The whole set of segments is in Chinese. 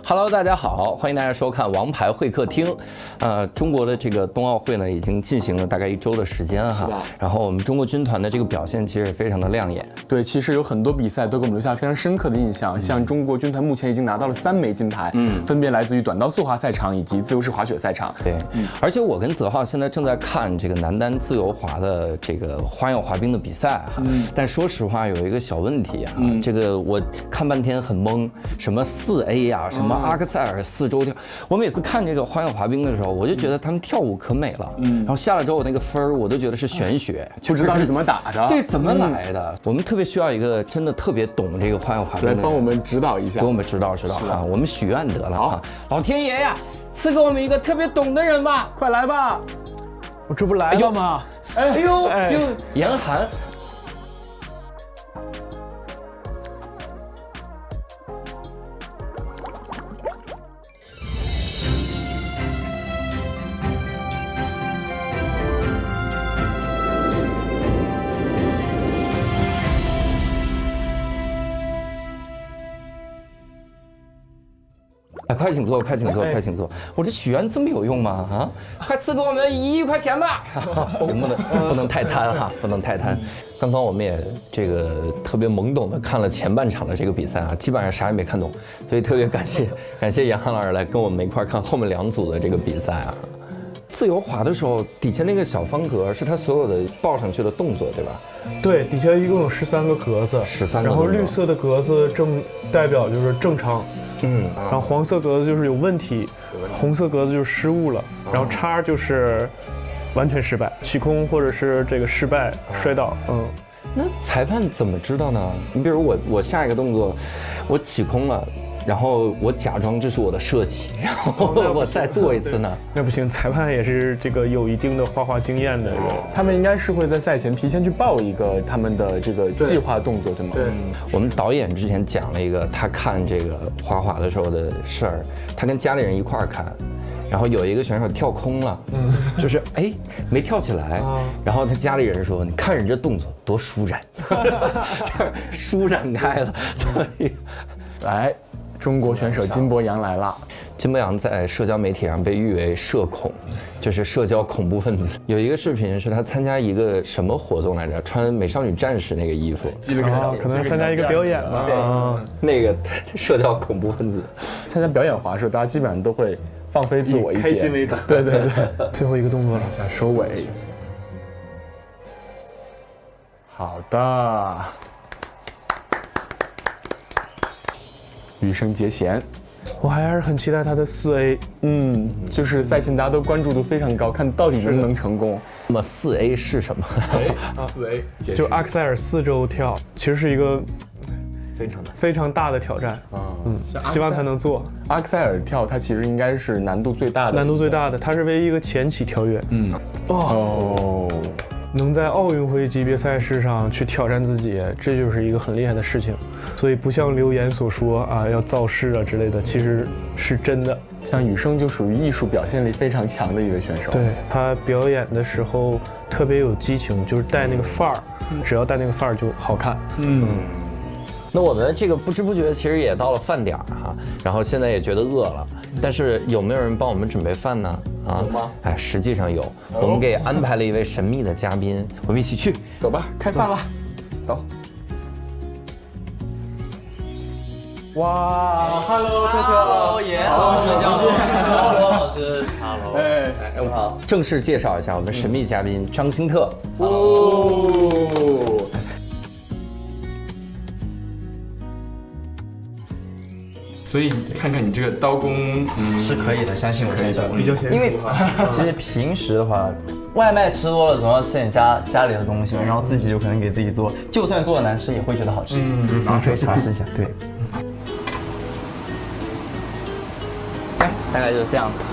Hello， 大家好，欢迎大家收看《王牌会客厅》。中国的这个冬奥会呢，已经进行了大概1周的时间哈。然后我们中国军团的这个表现其实也非常的亮眼。对，其实有很多比赛都给我们留下了非常深刻的印象。像中国军团目前已经拿到了3枚金牌，分别来自于短道速滑赛场以及自由式滑雪赛场。对，而且我跟泽浩现在正在看这个男单自由滑的这个花样滑冰的比赛哈。但说实话，有一个小问题啊，这个我看半天很懵，什么4A 呀，什么阿克塞尔4周跳，我每次看这个花样滑冰的时候，我就觉得他们跳舞可美了，然后下来之后那个分儿，我都觉得是玄学，不知道是怎么打的，对，怎么来的？我们特别需要一个真的特别懂这个花样滑冰的人来帮我们指导一下，给我们指导啊！我们许愿得了啊！老天爷呀，赐给我们一个特别懂的人吧！快来吧！我这不来了吗？哎呦，严寒。快请坐，快请坐，快请坐！我这许愿这么有用吗？啊，快赐给我们1亿块钱吧！不能太贪哈，不能太贪。刚刚我们也这个特别懵懂的看了前半场的这个比赛啊，基本上啥也没看懂，所以特别感谢严寒老师来跟我们一块看后面2组的这个比赛啊。自由滑的时候，底下那个小方格是它所有的抱上去的动作，对吧？对，底下一共有13个格子，13个。然后绿色的格子代表就是正常，然后黄色格子就是有问题，红色格子就是失误了，然后叉就是完全失败，起空或者是这个失败摔倒。那裁判怎么知道呢？你比如我下一个动作，我起空了。然后我假装这是我的设计，然后我再做一次呢？那不行，裁判也是这个有一定的滑经验的人，他们应该是会在赛前提前去报一个他们的这个计划动作，对吗？对。我们导演之前讲了一个他看这个滑的时候的事儿，他跟家里人一块儿看。然后有一个选手跳空了，就是没跳起来，然后他家里人说：“你看人这动作多舒展，就是舒展开了。”所以，来。中国选手金博洋来了。金博洋在社交媒体上被誉为社恐，就是社交恐怖分子。有一个视频是他参加一个什么活动来着？穿美少女战士那个衣服，可能参加一个表演吧。那个社交恐怖分子参加表演滑的时候，大家基本上都会放飞自我一些，开心为主。对。最后一个动作了，收尾。好的。羽生结弦，我还是很期待他的4A。就是赛前大家都关注度非常高，看到底能不能成功。那么4A 是什么？4A 就阿克塞尔4周跳，其实是一个非常大的挑战。希望他能做。阿克塞尔跳，它其实应该是难度最大的，它是唯一一个前起跳跃。能在奥运会级别赛事上去挑战自己，这就是一个很厉害的事情。所以不像流言所说啊，要造势啊之类的，其实是真的。像羽生就属于艺术表现力非常强的一个选手。对，他表演的时候特别有激情，就是带那个范儿，只要带那个范儿就好看。那我们这个不知不觉其实也到了饭点哈，然后现在也觉得饿了，但是有没有人帮我们准备饭呢？有吗？实际上有，我们给安排了一位神秘的嘉宾，我们一起去，走吧，开饭了，走。哇 ，Hello， 爷，好久不见 ，Hello 老师 ，Hello， 你好，正式介绍一下我们神秘嘉宾张新特。所以看看你这个刀工是可以的，相信我，比较娴熟。因为其实平时的话，外卖吃多了，总要吃点家里的东西嘛，然后自己就可能给自己做，就算做的难吃，也会觉得好吃。可以尝试一下，对。大概就是这样子。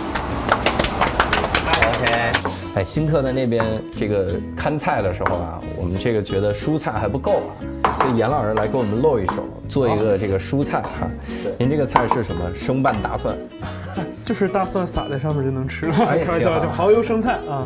OK。新特在那边这个看菜的时候啊，我们这个觉得蔬菜还不够啊，所以严老师来给我们露一手，做一个这个蔬菜哈。您这个菜是什么？生拌大蒜，就是大蒜撒在上面就能吃了。开玩笑，就蚝油生菜啊。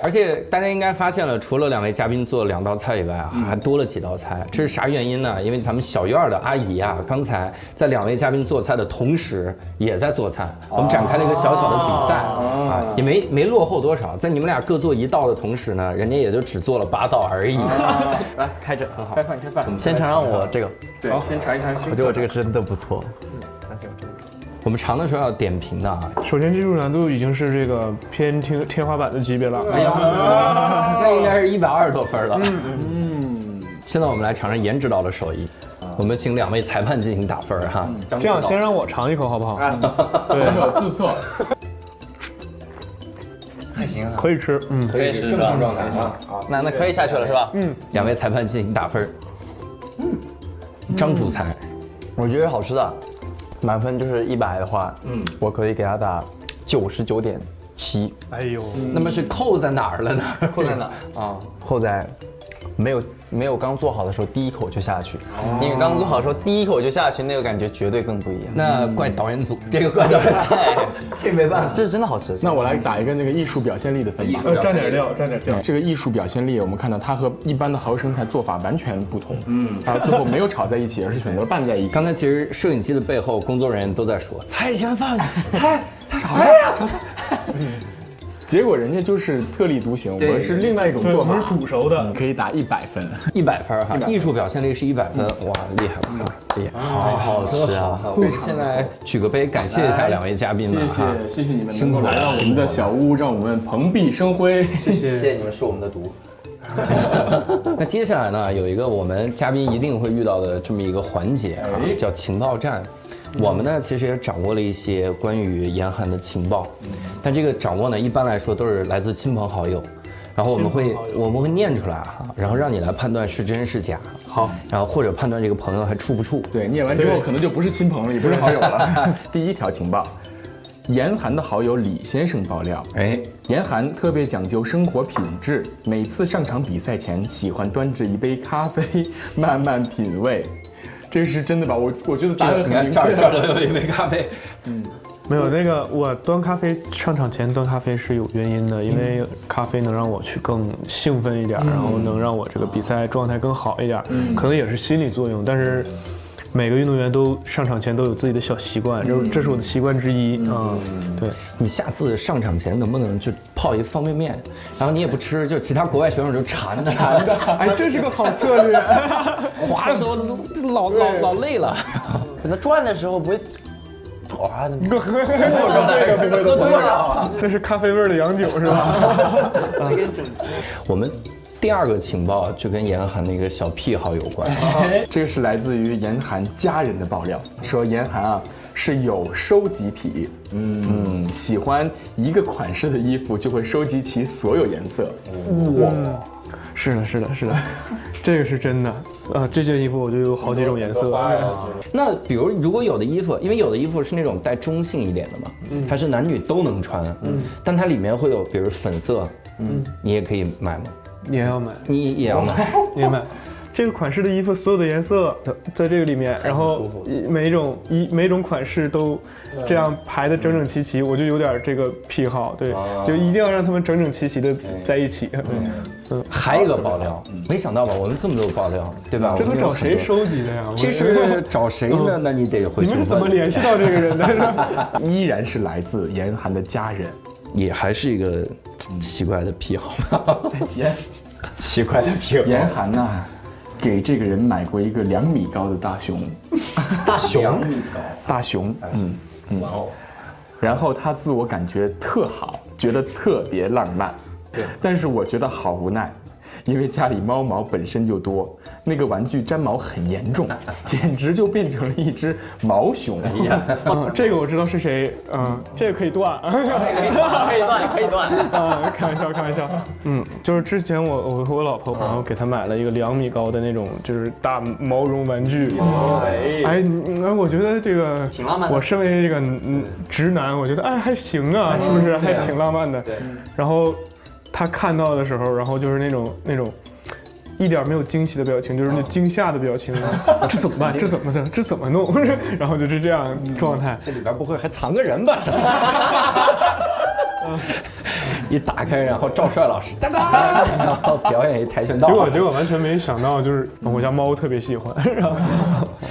而且大家应该发现了，除了2位嘉宾做了2道菜以外啊，还多了几道菜。这是啥原因呢？因为咱们小院的阿姨啊，刚才在2位嘉宾做菜的同时，也在做菜。我们展开了一个小小的比赛啊，也没落后多少。在你们俩各做1道的同时呢，人家也就只做了8道而已。来开着，很好。开饭开饭，先尝尝我这个，对，先尝一尝新。我觉得我这个真的不错。我们尝的时候要点评的啊。首先技术难度已经是这个偏天花板的级别了。哎呀，那应该是120多分了。现在我们来尝尝颜指导的手艺。我们请2位裁判进行打分哈。这样先让我尝一口好不好？对手自测。还行啊，可以吃，可以是正常状态啊。那可以下去了是吧？2位裁判进行打分。张主裁，我觉得是好吃的，满分就是100的话，我可以给他打99.7。哎呦，那么是扣在哪儿了呢？扣在哪啊？扣在没有刚做好的时候第一口就下去，因为刚做好的时候第一口就下去，那个感觉绝对更不一样。那怪导演组，这个怪导演，这没办法，这是真的好吃。那我来打一个那个艺术表现力的分吧。蘸点料，蘸点酱。这个艺术表现力，我们看到它和一般的蚝油生菜做法完全不同。它最后没有炒在一起，而是选择了拌在一起。刚才其实摄影机的背后，工作人员都在说：“菜先放，菜炒菜呀，炒菜。”结果人家就是特立独行，我们是另外一种做法，我们是煮熟的，可以打100分，100分哈，艺术表现力是100分，哇，厉害了，厉害，好好吃啊！现在举个杯，感谢一下2位嘉宾了哈，谢谢你们能够来到我们的小屋，让我们蓬荜生辉，谢谢你们是我们的毒。那接下来呢，有一个我们嘉宾一定会遇到的这么一个环节啊，叫情报站。我们呢，其实也掌握了一些关于严寒的情报，但这个掌握呢，一般来说都是来自亲朋好友，然后我们会念出来哈，然后让你来判断是真是假。好，然后或者判断这个朋友还处不处。对，念完之后可能就不是亲朋了，也不是好友了。第1条情报，严寒的好友李先生爆料，严寒特别讲究生活品质，每次上场比赛前喜欢端着一杯咖啡慢慢品味。这是真的吧？我觉得答案很明确。这儿有一杯咖啡。没有那个，我端咖啡上场前端咖啡是有原因的，因为咖啡能让我去更兴奋一点，然后能让我这个比赛状态更好一点，可能也是心理作用。但是每个运动员都上场前都有自己的小习惯，这是我的习惯之一啊。对，你下次上场前能不能就泡一方便面，然后你也不吃，就其他国外选手就馋的。哎，这是个好策略。滑的时候老累了，可能转的时候不会。哇，喝多了，这是咖啡味的洋酒是吧？我们第2个情报就跟严寒的一个小癖好有关。这个是来自于严寒家人的爆料，说严寒啊是有收集癖，喜欢一个款式的衣服就会收集其所有颜色。哇，是的，这个是真的。这件衣服我就有好几种颜色。那比如如果有的衣服，因为有的衣服是那种带中性一点的嘛，它是男女都能穿，但它里面会有比如粉色，你也可以买吗？你也要买，你也要买，你也买。这个款式的衣服所有的颜色在这个里面，然后每种款式都这样排的整整齐齐，我就有点这个癖好，对，就一定要让他们整整齐齐的在一起。还有一个爆料，没想到吧？我们这么多爆料，对吧？这都找谁收集的呀？这是找谁呢？那你得回去。你们是怎么联系到这个人的？依然是来自严寒的家人，也还是一个奇怪的癖好。奇怪的癖好。严寒呐，给这个人买过一个2米高的大熊。2米高。大熊，哇哦。然后他自我感觉特好，觉得特别浪漫。对，但是我觉得好无奈，因为家里猫毛本身就多，那个玩具粘毛很严重，简直就变成了一只毛熊一样。这个我知道是谁，这个可以断，可以断啊，开玩笑，就是之前我和我老婆朋友给他买了一个2米高的那种就是大毛绒玩具，我觉得这个挺浪漫的。我身为这个直男，我觉得还行啊，是不是还挺浪漫的？对，然后。他看到的时候，然后就是那种一点没有惊喜的表情，就是那惊吓的表情。这怎么办？这怎么弄？然后就是这样状态。这里边不会还藏个人吧？这是。一打开，然后赵帅老师哒哒，然后表演一跆拳道。结果完全没想到，就是我家猫特别喜欢。然后，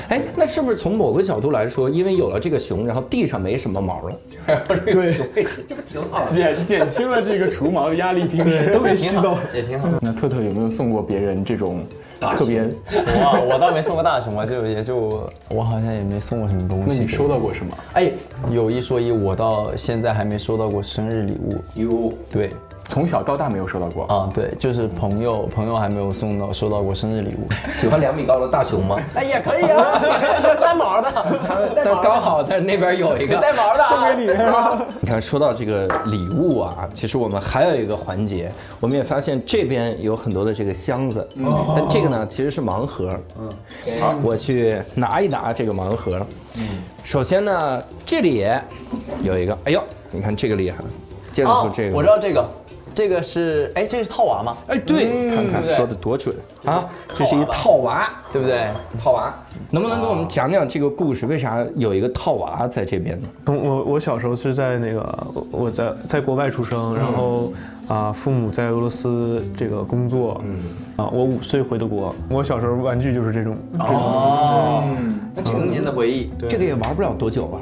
哎，那是不是从某个角度来说，因为有了这个熊，然后地上没什么毛了，然后这个熊这不挺好的？减轻了这个除毛的压力，平时都没洗澡，也挺好。那特有没有送过别人这种特别？我倒没送过大熊，我好像也没送过什么东西。那你收到过什么？哎，有一说一，我到现在还没收到过生日礼物。哟，对。从小到大没有收到过啊，对，就是朋友还没有收到过生日礼物。喜欢2米高的大熊吗？哎，也可以啊，带毛的。但刚好在那边有一个带毛的，送给你。你看，说到这个礼物啊，其实我们还有一个环节，我们也发现这边有很多的这个箱子，但这个呢其实是盲盒。好，我去拿一拿这个盲盒。首先呢，这里有一个，哎呦，你看这个厉害，见得出这个。我知道这个。这个是，哎，这是套娃吗？哎，对，看看说的多准啊！这是一套娃，对不对？套娃，能不能跟我们讲讲这个故事？为啥有一个套娃在这边呢？我小时候是在那个我在国外出生，然后父母在俄罗斯这个工作，我5岁回的国。我小时候玩具就是这种。那这个童年的回忆，这个也玩不了多久吧？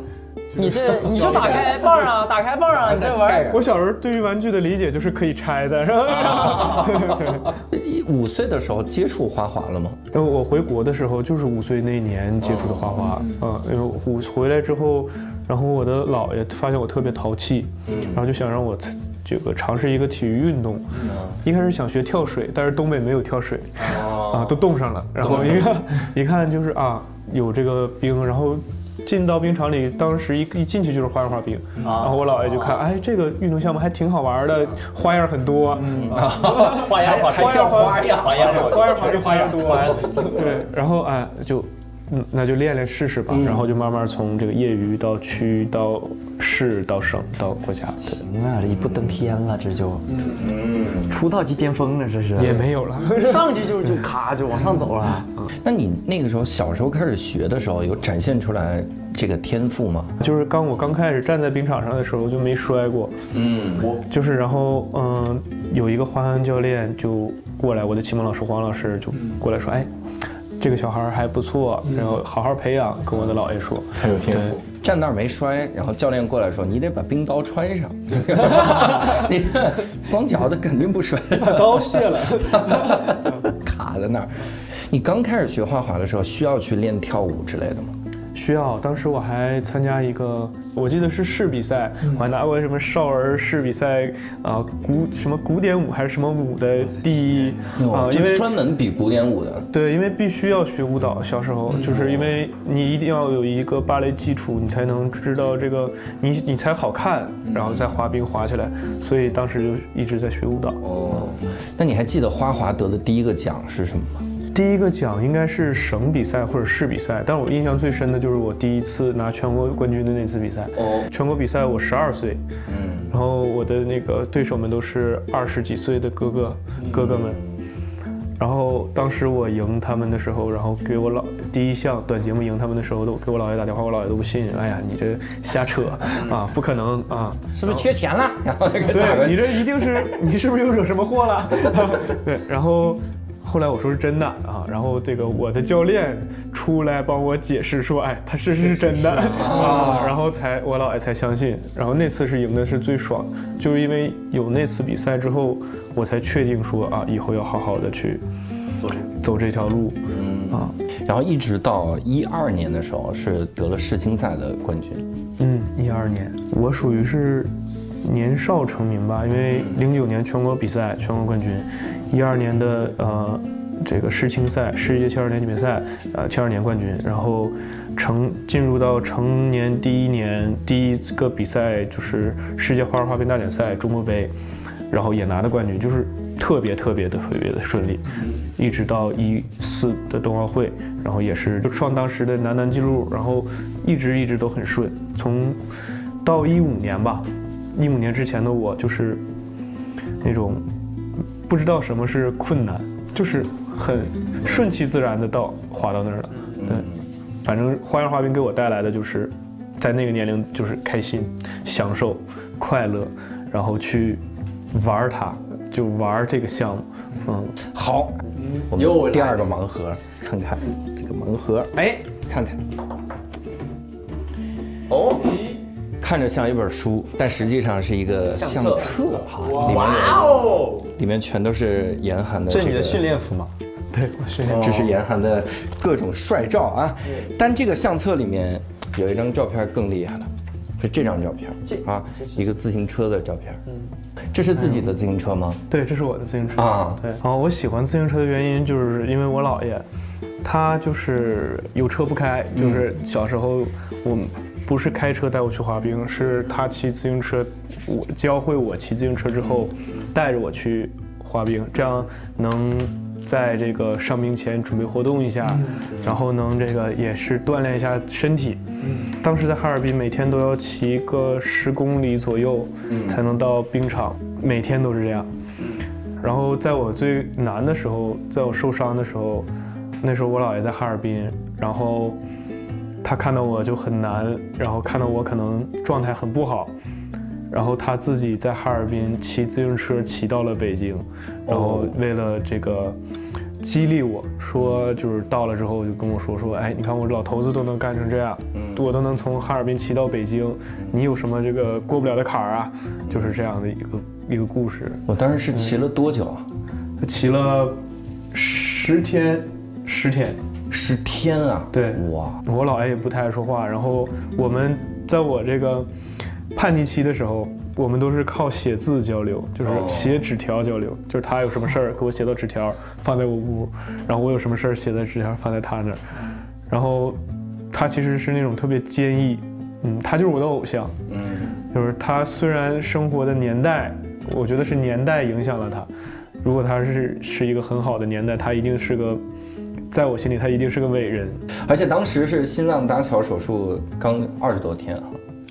你就打开棒啊，打开棒啊，你这玩。我小时候对于玩具的理解就是可以拆的，然后5岁的时候接触花滑了吗？我回国的时候就是5岁那年接触的花滑，因为回来之后，然后我的姥爷发现我特别淘气，然后就想让我这个尝试一个体育运动，一开始想学跳水，但是东北没有跳水，都冻上了，然后一看就是有这个冰，然后。进到冰场里，当时一进去就是花冰，然后我姥爷就看，哎，这个运动项目还挺好玩的，花样很多，花样多，对，然后那就练试试吧，然后就慢慢从这个业余到区到市到省到国家。行啊，这一步登天了，这就出道即巅峰了，这是也没有了，上去就咔就往上走了。那你那个时候小时候开始学的时候，有展现出来这个天赋吗？就是我刚开始站在冰场上的时候就没摔过，就是然后有一个滑旱教练就过来，我的启蒙老师黄老师就过来说，哎。这个小孩还不错，然后好好培养，跟我的姥爷说，很有天赋。站那儿没摔，然后教练过来说，你得把冰刀穿上，你光脚的肯定不摔，把刀卸了，卡在那儿。你刚开始学花滑的时候，需要去练跳舞之类的吗？需要，当时我还参加一个，我记得是市比赛，我还拿过什么少儿市比赛什么古典舞还是什么舞的第一因为专门比古典舞的。对，因为必须要学舞蹈，小时候就是因为你一定要有一个芭蕾基础，你才能知道这个你才好看，然后再滑冰滑起来，所以当时就一直在学舞蹈。那你还记得花滑得的第一个奖是什么吗？第一个奖应该是省比赛或者市比赛，但我印象最深的就是我第一次拿全国冠军的那次比赛。全国比赛我12岁，然后我的那个对手们都是20几岁的哥哥们，然后当时我赢他们的时候，然后给我第一项短节目赢他们的时候，都给我姥爷打电话，我姥爷都不信，哎呀，你这瞎扯不可能是不是缺钱了？然后对你这一定是你是不是又惹什么祸了？对，然后。后来我说是真的然后这个我的教练出来帮我解释说，哎，他是真的然后我姥爷才相信。然后那次是赢的是最爽，就是因为有那次比赛之后，我才确定说以后要好好的去走这条路然后一直到12年的时候是得了世青赛的冠军。12年，我属于是年少成名吧，因为09年全国比赛全国冠军，12年的这个世青赛世界72年锦标赛72年冠军，然后进入到成年第一个比赛就是世界花儿滑冰大奖赛中国杯，然后也拿的冠军，就是特别的顺利，一直到14的冬奥会，然后也是就创当时的男纪录，然后一直都很顺，从到15年吧。15年之前的我就是那种不知道什么是困难，就是很顺其自然的滑到那儿了。反正花样滑冰给我带来的就是在那个年龄就是开心、享受、快乐，然后去玩它，就玩这个项目。好，我们第二个盲盒，看看这个盲盒，哎，看看，哦，看着像一本书，但实际上是一个相册哈，里面全都是严寒的这是你的训练服吗？对，我训练。这是严寒的各种帅照啊。但这个相册里面有一张照片更厉害了，是这张照片啊，一个自行车的照片。这是自己的自行车吗？对，这是我的自行车啊。对，然后我喜欢自行车的原因就是因为我姥爷，他就是有车不开，就是小时候我们不是开车带我去滑冰，是他骑自行车，我教会我骑自行车之后，带着我去滑冰，这样能在这个上冰前准备活动一下，然后能这个也是锻炼一下身体。当时在哈尔滨每天都要骑个10公里左右才能到冰场，每天都是这样。然后在我最难的时候，在我受伤的时候，那时候我姥爷在哈尔滨，然后他看到我就很难，然后看到我可能状态很不好，然后他自己在哈尔滨骑自行车骑到了北京，然后为了这个激励我说，就是到了之后就跟我说，哎，你看我老头子都能干成这样，我都能从哈尔滨骑到北京，你有什么这个过不了的坎儿啊？就是这样的一个故事。我当时是骑了多久啊？骑了10天10天啊！对，哇，我姥爷也不太爱说话，然后我们在我这个叛逆期的时候，我们都是靠写字交流，就是写纸条交流，就是他有什么事儿给我写到纸条放在我屋，然后我有什么事儿写在纸条放在他那儿，然后他其实是那种特别坚毅，他就是我的偶像，就是他虽然生活的年代，我觉得是年代影响了他，如果他是一个很好的年代，他一定是个。在我心里，他一定是个伟人，而且当时是心脏搭桥手术刚20多天啊。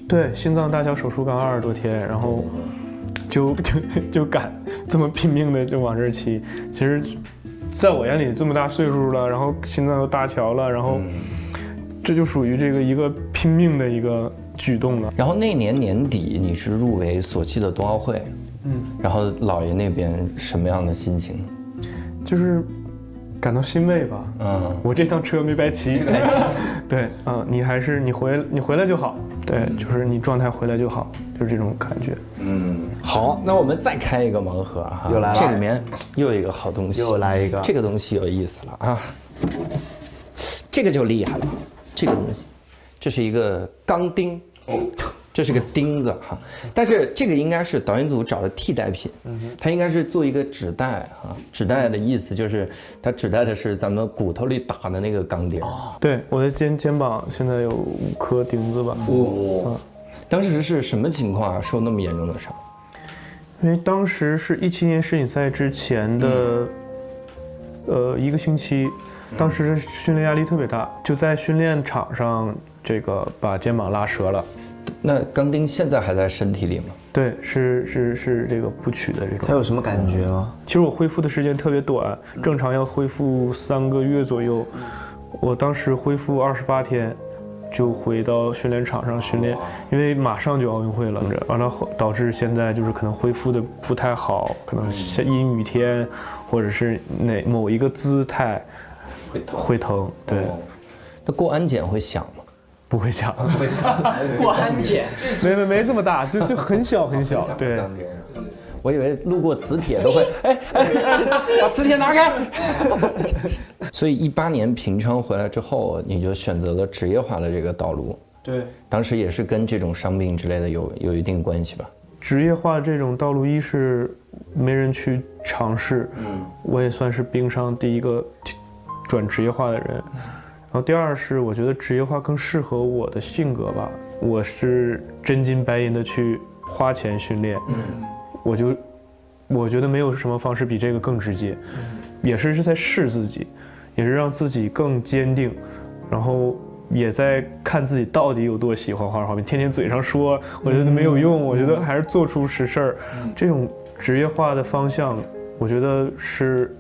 对，心脏搭桥手术刚20多天，然后就敢这么拼命的就往这儿骑。其实，在我眼里这么大岁数了，然后心脏又搭桥了，然后这就属于这个一个拼命的一个举动了。然后那年年底你是入围索契的冬奥会，然后姥爷那边什么样的心情？就是感到欣慰吧。我这趟车没白骑。对，你回来就好。对，就是你状态回来就好，就是这种感觉。好，那我们再开一个盲盒哈，又来了，这里面又有一个好东西，又来一个，这个东西有意思了啊，这个就厉害了，这个东西，这是一个钢钉。这是个钉子哈，但是这个应该是导演组找的替代品，它应该是做一个纸袋啊。纸袋的意思就是它指代的是咱们骨头里打的那个钢钉。对，我的肩膀现在有5颗钉子吧。当时是什么情况啊？受那么严重的伤？因为当时是17年世锦赛之前的1个星期，当时训练压力特别大，就在训练场上这个把肩膀拉折了。那钢钉现在还在身体里吗？对，是这个不取的这种。它有什么感觉吗？其实我恢复的时间特别短，正常要恢复3个月左右。我当时恢复28天，就回到训练场上训练，因为马上就奥运会了，完了导致现在就是可能恢复的不太好，可能阴雨天，或者是某一个姿态会疼。对，那过安检会响吗？不会响，不会响。过安检，没这么大，就很小很小。对，我以为路过磁铁都会，把磁铁拿开。所以18年平昌回来之后，你就选择了职业化的这个道路。对，当时也是跟这种伤病之类的有一定关系吧。职业化这种道路，一是没人去尝试，我也算是冰上第一个转职业化的人。然后第二是我觉得职业化更适合我的性格吧，我是真金白银的去花钱训练，我觉得没有什么方式比这个更直接，也是在试自己，也是让自己更坚定，然后也在看自己到底有多喜欢滑冰，天天嘴上说我觉得没有用，我觉得还是做出实事儿，这种职业化的方向，我觉得是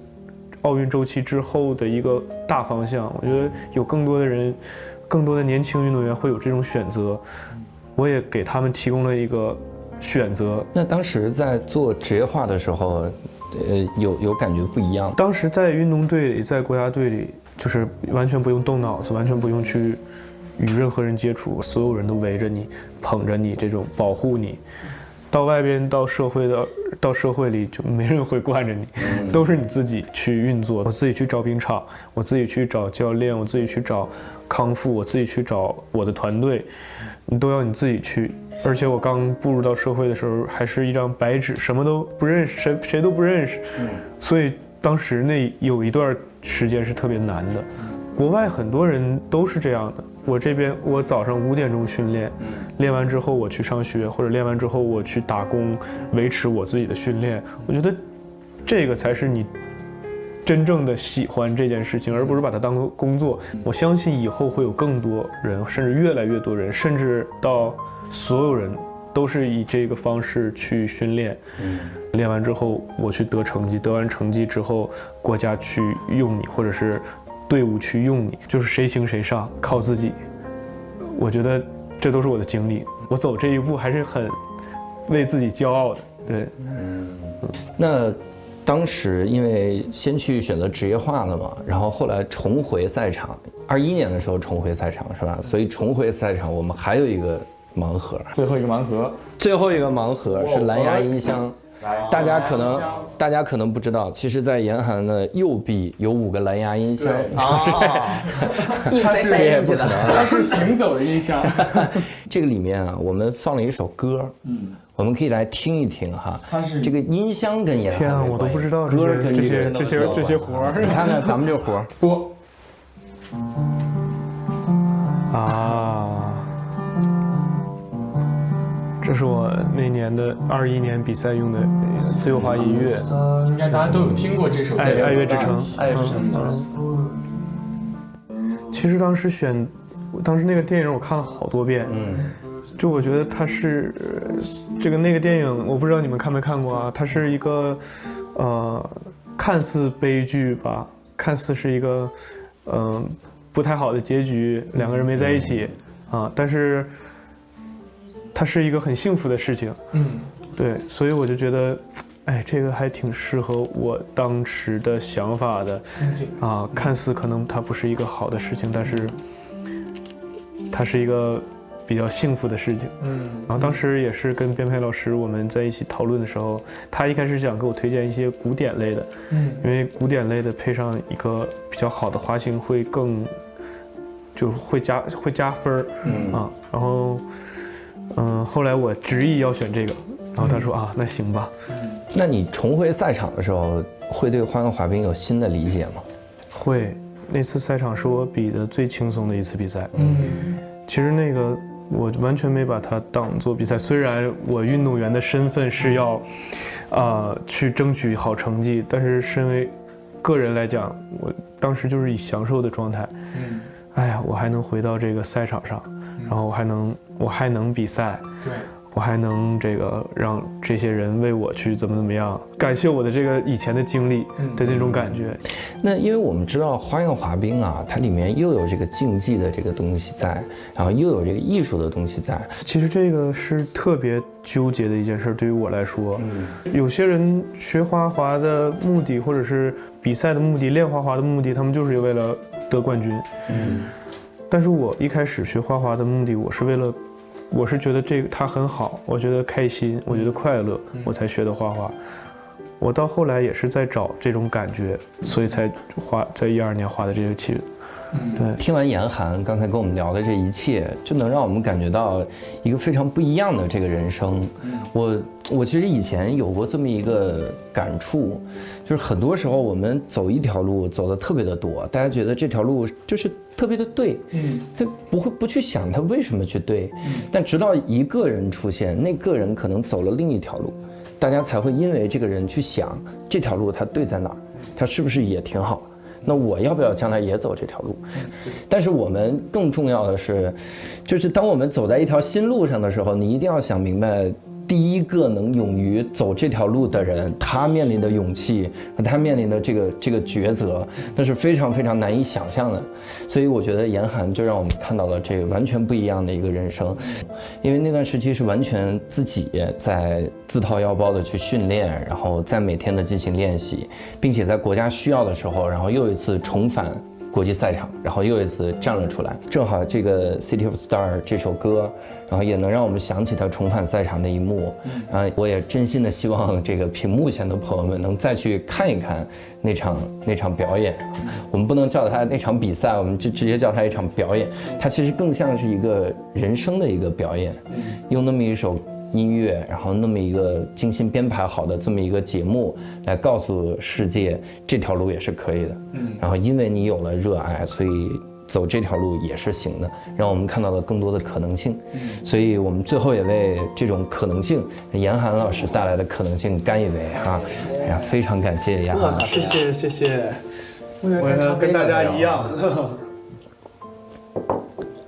奥运周期之后的一个大方向。我觉得有更多的人，更多的年轻运动员会有这种选择，我也给他们提供了一个选择。那当时在做职业化的时候，有感觉不一样？当时在运动队里，在国家队里，就是完全不用动脑子，完全不用去与任何人接触，所有人都围着你，捧着你，这种保护你。到外边到社会里就没人会惯着你，都是你自己去运作。我自己去找冰场，我自己去找教练，我自己去找康复，我自己去找我的团队，你都要你自己去。而且我刚步入到社会的时候，还是一张白纸，什么都不认识，谁都不认识。所以当时那有一段时间是特别难的。国外很多人都是这样的。我这边我早上5点钟训练，练完之后我去上学，或者练完之后我去打工，维持我自己的训练。我觉得这个才是你真正的喜欢这件事情，而不是把它当工作。我相信以后会有更多人，甚至越来越多人，甚至到所有人都是以这个方式去训练。练完之后我去得成绩，得完成绩之后国家去用你，或者是队伍去用你，就是谁行谁上，靠自己。我觉得这都是我的经历，我走这一步还是很为自己骄傲的。对，那当时因为先去选择职业化了嘛，然后后来重回赛场，21年的时候重回赛场是吧？所以重回赛场，我们还有一个盲盒，最后一个盲盒，最后一个盲盒是蓝牙音箱。大家可能不知道，其实，在严寒的右臂有5个蓝牙音箱，这也不可能，它是行走的音箱。这个里面啊，我们放了一首歌，我们可以来听一听哈。它是这个音箱跟严寒天啊，我都不知道歌跟这些活儿。你看看咱们这活儿，播啊。这是我那年的21年比赛用的自由滑音乐，应该大家都有听过这首《爱乐之城》。爱乐之城。其实当时那个电影我看了好多遍，就我觉得它是那个电影，我不知道你们看没看过啊，它是一个看似悲剧吧，看似是一个不太好的结局，两个人没在一起啊，但是它是一个很幸福的事情。对，所以我就觉得，哎，这个还挺适合我当时的想法的啊。看似可能它不是一个好的事情，但是它是一个比较幸福的事情。然后当时也是跟编排老师我们在一起讨论的时候，他一开始想给我推荐一些古典类的，因为古典类的配上一个比较好的滑行会更，就是会加分儿啊。然后后来我执意要选这个，然后他说啊，那行吧。那你重回赛场的时候，会对花样滑冰有新的理解吗？会，那次赛场是我比的最轻松的一次比赛。其实那个我完全没把它当做比赛，虽然我运动员的身份是要，去争取好成绩，但是身为个人来讲，我当时就是以享受的状态。哎呀，我还能回到这个赛场上，然后我还能比赛，对，我还能让这些人为我去怎么样，感谢我的这个以前的经历的那种感觉。那因为我们知道花样滑冰啊，它里面又有这个竞技的这个东西在，然后又有这个艺术的东西在。其实这个是特别纠结的一件事，对于我来说，有些人学花滑的目的，或者是比赛的目的，练花滑的目的，他们就是为了得冠军。但是我一开始学花滑的目的，我是觉得它很好，我觉得开心，我觉得快乐，我才学的花滑。我到后来也是在找这种感觉，所以才在12年滑的这个气。对，听完严寒刚才跟我们聊的这一切，就能让我们感觉到一个非常不一样的这个人生。我其实以前有过这么一个感触，就是很多时候我们走一条路走的特别的多，大家觉得这条路就是特别的对，他不去想他为什么去对，但直到一个人出现，那个人可能走了另一条路，大家才会因为这个人去想这条路他对在哪儿，他是不是也挺好。那我要不要将来也走这条路？但是我们更重要的是，就是当我们走在一条新路上的时候，你一定要想明白，第一个能勇于走这条路的人，他面临的勇气和他面临的这个抉择，那是非常非常难以想象的。所以我觉得严寒就让我们看到了这个完全不一样的一个人生，因为那段时期是完全自己在自掏腰包的去训练，然后在每天的进行练习，并且在国家需要的时候，然后又一次重返国际赛场，然后又一次站了出来。正好这个《City of Star》这首歌，然后也能让我们想起他重返赛场的一幕。然后我也真心的希望这个屏幕前的朋友们能再去看一看那场表演。我们不能叫它那场比赛，我们就直接叫它一场表演。它其实更像是一个人生的一个表演，用那么一首音乐，然后那么一个精心编排好的这么一个节目，来告诉世界这条路也是可以的。然后因为你有了热爱，所以走这条路也是行的，让我们看到了更多的可能性。所以我们最后也为这种可能性，严寒老师带来的可能性干一杯啊！哎呀，非常感谢严寒老师。谢谢，我也跟大家一样。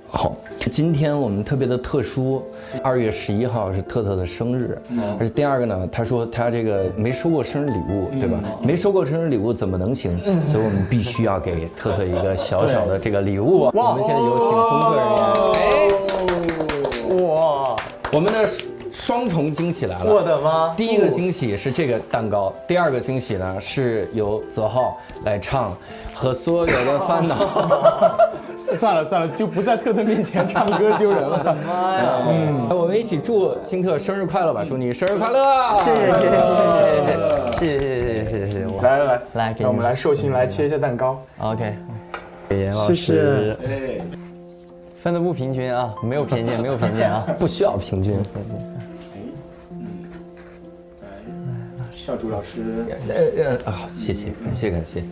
好，今天我们特别的特殊，2月11号是特特的生日，而且第二个呢，他说他这个没收过生日礼物，对吧？没收过生日礼物怎么能行？所以我们必须要给特特一个小小的这个礼物。我们现在有请工作人员。哇，我们的双重惊喜来了！我的妈！第一个惊喜是这个蛋糕，第二个惊喜呢是由泽浩来唱《和所有的烦恼》。算了，就不在特特面前唱歌丢人了。我的妈呀！我们一起祝辛特生日快乐吧！祝你生日快乐！谢谢！来，给让我们来寿星来切一下蛋糕。 OK， 严老师，分的不平均啊，没有偏见啊，不需要平均。少主老师，好，谢谢，感谢。